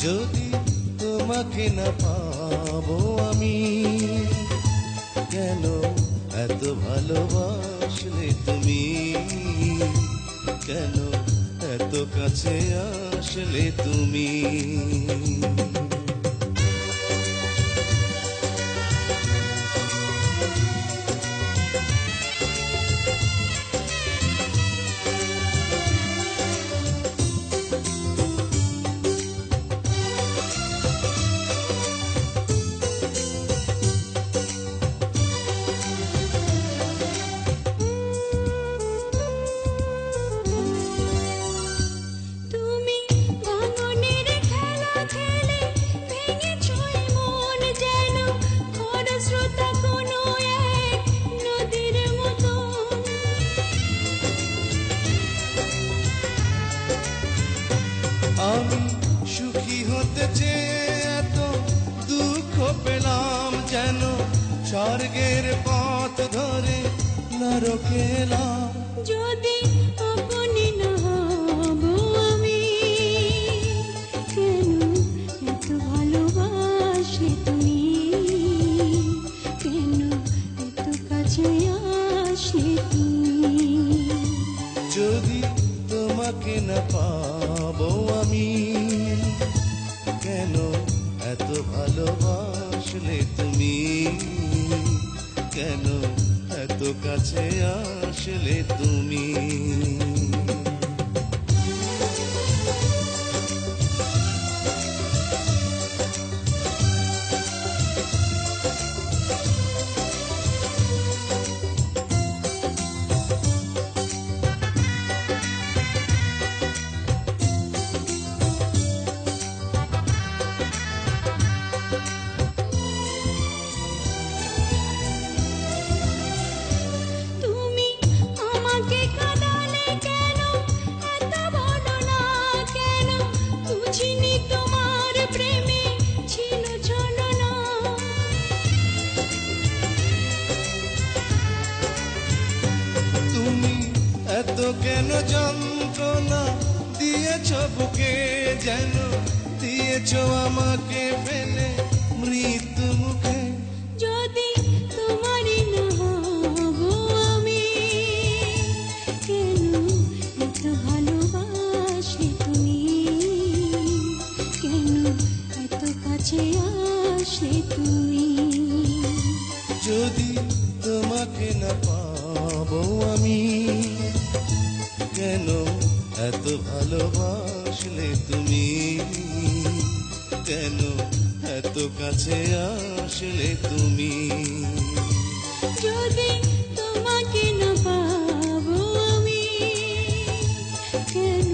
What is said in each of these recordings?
যদি তোমাকে না পাবো আমি, কেন এত ভালোবাসলে তুমি, কেন এত কাছে আসলে তুমি। আমি সুখী হতে চেয়ে এত দুঃখ পেলাম, যেন স্বর্গের পথ ধরে নরকে এলাম। যদি আপনি না হব আমি, কেন এত ভালোবাসলে তুমি, কেন এত কাছে আসলে তুমি। যদি তোমাকে না পাবো আমি, কেন এত ভালোবাসলে তুমি, কেন এত কাছে আসলে তুমি। এত কেন যন্ত্রণা দিয়েছ বুকে, যেন দিয়েছ আমাকে ফেলে মৃত্যু মুখে। যদি তোমারই না হব আমি, কেন এত ভালোবাসলে তুমি, কেন এত কাছে আসলে তুমি। যদি তোমাকে না পাবো আমি, কেন এত ভালোবাসলে তুমি, কেন এত কাছে আসলে তুমি। যদি তোমাকে না পাবো আমি, কেন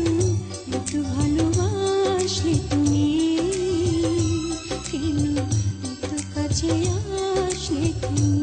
এত ভালোবাসলে তুমি, কেন এত কাছে আসলে তুমি।